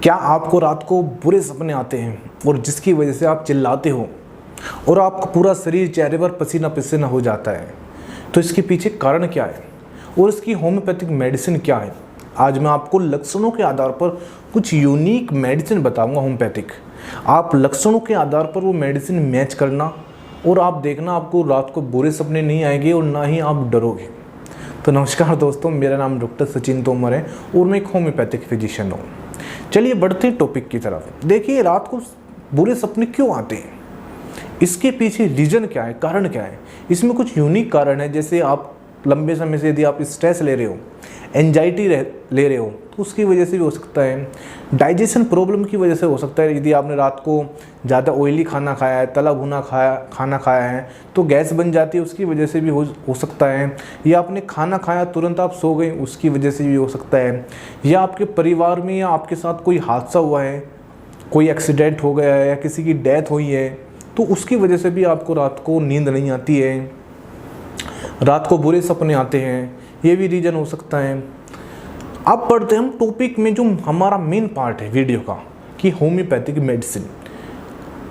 क्या आपको रात को बुरे सपने आते हैं और जिसकी वजह से आप चिल्लाते हो और आपका पूरा शरीर चेहरे पर पसीना पसीना हो जाता है? तो इसके पीछे कारण क्या है और इसकी होम्योपैथिक मेडिसिन क्या है? आज मैं आपको लक्षणों के आधार पर कुछ यूनिक मेडिसिन बताऊंगा होम्योपैथिक। आप लक्षणों के आधार पर वो मेडिसिन मैच करना और आप देखना आपको रात को बुरे सपने नहीं आएंगे और ना ही आप डरोगे। तो नमस्कार दोस्तों, मेरा नाम डॉक्टर सचिन तोमर है और मैं एक होम्योपैथिक फिजिशियन हूँ। चलिए बढ़ते टॉपिक की तरफ। देखिए, रात को बुरे सपने क्यों आते हैं, इसके पीछे रीज़न क्या है, कारण क्या है? इसमें कुछ यूनिक कारण है। जैसे आप लंबे समय से यदि आप स्ट्रेस ले रहे हो, एंजाइटी ले रहे हो, तो उसकी वजह से भी हो सकता है। डाइजेशन प्रॉब्लम की वजह से हो सकता है। यदि आपने रात को ज़्यादा ऑयली खाना खाया है, तला भुना खाना खाया है, तो गैस बन जाती है, उसकी वजह से भी हो सकता है। या आपने खाना खाया तुरंत आप सो गए, उसकी वजह से भी हो सकता है। या आपके परिवार में या आपके साथ कोई हादसा हुआ है, कोई एक्सीडेंट हो गया है या किसी की डेथ हुई है, तो उसकी वजह से भी आपको रात को नींद नहीं आती है, रात को बुरे सपने आते हैं। ये भी रीज़न हो सकता है। अब पढ़ते हैं हम टॉपिक में, जो हमारा मेन पार्ट है वीडियो का, कि होम्योपैथिक मेडिसिन।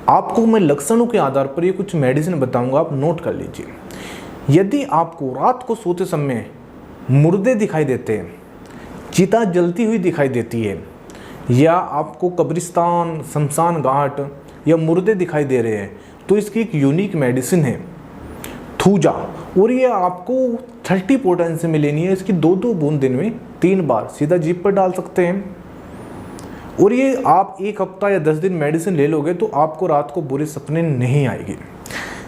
आपको मैं लक्षणों के आधार पर ये कुछ मेडिसिन बताऊंगा, आप नोट कर लीजिए। यदि आपको रात को सोते समय मुर्दे दिखाई देते हैं, चिता जलती हुई दिखाई देती है, या आपको कब्रिस्तान, शमशान घाट या मुर्दे दिखाई दे रहे हैं, तो इसकी एक यूनिक मेडिसिन है थूजा। और ये आपको 30 पोटेंसी में लेनी है। इसकी 2-2 बूंद दिन में 3 बार सीधा जीभ पर डाल सकते हैं। और ये आप 1 हफ्ता या 10 दिन मेडिसिन ले लोगे तो आपको रात को बुरे सपने नहीं आएंगे।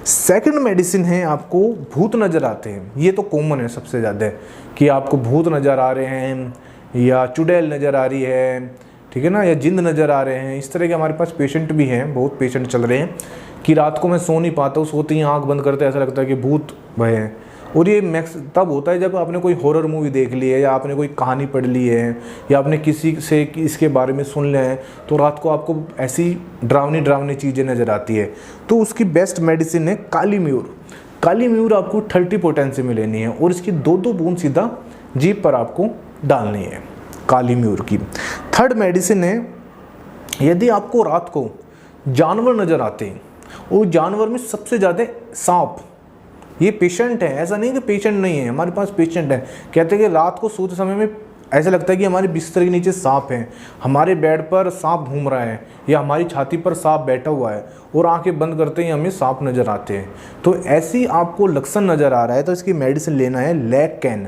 सेकंड मेडिसिन है, आपको भूत नज़र आते हैं। ये तो कॉमन है सबसे ज़्यादा, कि आपको भूत नज़र आ रहे हैं या चुड़ैल नज़र आ रही है, ठीक है ना, या जिंद नज़र आ रहे हैं। इस तरह के हमारे पास पेशेंट भी हैं, बहुत पेशेंट चल रहे हैं कि रात को मैं सो नहीं पाता हूँ, सोते ही आँख बंद करते ऐसा लगता है कि भूत भय है। और ये मैक्स तब होता है जब आपने कोई हॉरर मूवी देख ली है, या आपने कोई कहानी पढ़ ली है, या आपने किसी से इसके बारे में सुन लिया है, तो रात को आपको ऐसी डरावनी चीज़ें नज़र आती है। तो उसकी बेस्ट मेडिसिन है काली म्यूर। काली म्यूर आपको 30 पोटेंसी में लेनी है और इसकी 2-2 बूंद सीधा जीभ पर आपको डालनी है, काली म्यूर की। थर्ड मेडिसिन है, यदि आपको रात को जानवर नज़र आते हैं और जानवर में सबसे ज़्यादा सांप, ये पेशेंट है, ऐसा नहीं कि पेशेंट नहीं है, हमारे पास पेशेंट है, कहते हैं कि रात को सोते समय में ऐसा लगता है कि हमारे बिस्तर के नीचे सांप है, हमारे बेड पर सांप घूम रहा है, या हमारी छाती पर सांप बैठा हुआ है, और आंखें बंद करते ही हमें सांप नज़र आते हैं। तो ऐसी आपको लक्षण नज़र आ रहा है तो इसकी मेडिसिन लेना है लेग कैन।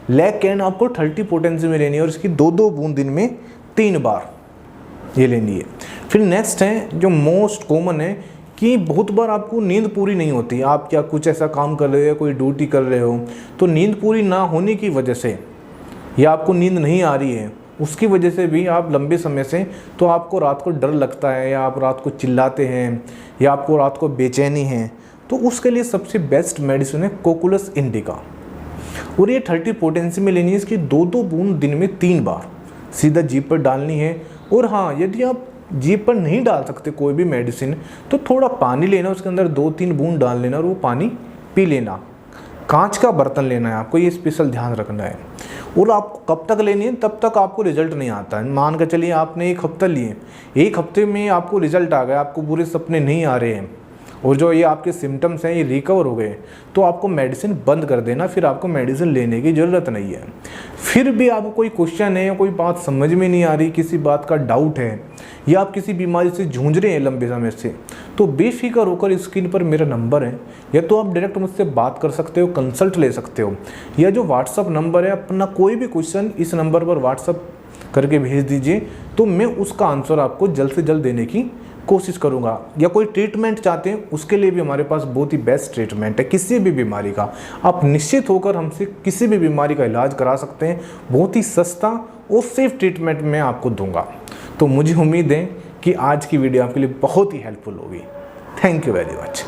लेग कैन आपको 30 पोटेंसी में लेनी है और इसकी 2-2 बूंद दिन में 3 बार ये लेनी है। फिर नेक्स्ट है, जो मोस्ट कॉमन है, कि बहुत बार आपको नींद पूरी नहीं होती। आप क्या कुछ ऐसा काम कर रहे हो, कोई ड्यूटी कर रहे हो, तो नींद पूरी ना होने की वजह से, या आपको नींद नहीं आ रही है, उसकी वजह से भी आप लंबे समय से, तो आपको रात को डर लगता है, या आप रात को चिल्लाते हैं, या आपको रात को बेचैनी है, तो उसके लिए सबसे बेस्ट मेडिसिन है कोकुलस इंडिका। और ये 30 पोटेंसी में लेनी है। इसकी 2-2 बूंद दिन में 3 बार सीधा जीभ पर डालनी है। और हाँ, यदि आप जीभ पर नहीं डाल सकते कोई भी मेडिसिन, तो थोड़ा पानी लेना, उसके अंदर 2-3 बूंद डाल लेना और वो पानी पी लेना। कांच का बर्तन लेना है आपको, ये स्पेशल ध्यान रखना है। और आपको कब तक लेनी है, तब तक आपको रिजल्ट नहीं आता है। मान कर चलिए आपने 1 हफ्ता लिए, 1 हफ्ते में आपको रिजल्ट आ गया, आपको बुरे सपने नहीं आ रहे हैं और जो ये आपके सिम्टम्स हैं ये रिकवर हो गए, तो आपको मेडिसिन बंद कर देना। फिर आपको मेडिसिन लेने की ज़रूरत नहीं है। फिर भी आपको कोई क्वेश्चन है या कोई बात समझ में नहीं आ रही, किसी बात का डाउट है, या आप किसी बीमारी से जूझ रहे हैं लंबे समय से, तो बेफिक्र होकर स्क्रीन पर मेरा नंबर है, या तो आप डायरेक्ट मुझसे बात कर सकते हो, कंसल्ट ले सकते हो, या जो व्हाट्सअप नंबर है, अपना कोई भी क्वेश्चन इस नंबर पर व्हाट्सअप करके भेज दीजिए, तो मैं उसका आंसर आपको जल्द से जल्द देने की कोशिश करूंगा। या कोई ट्रीटमेंट चाहते हैं, उसके लिए भी हमारे पास बहुत ही बेस्ट ट्रीटमेंट है। किसी भी बीमारी का आप निश्चित होकर हमसे किसी भी बीमारी का इलाज करा सकते हैं। बहुत ही सस्ता और सेफ ट्रीटमेंट मैं आपको दूंगा। तो मुझे उम्मीद है कि आज की वीडियो आपके लिए बहुत ही हेल्पफुल होगी। Thank you very much.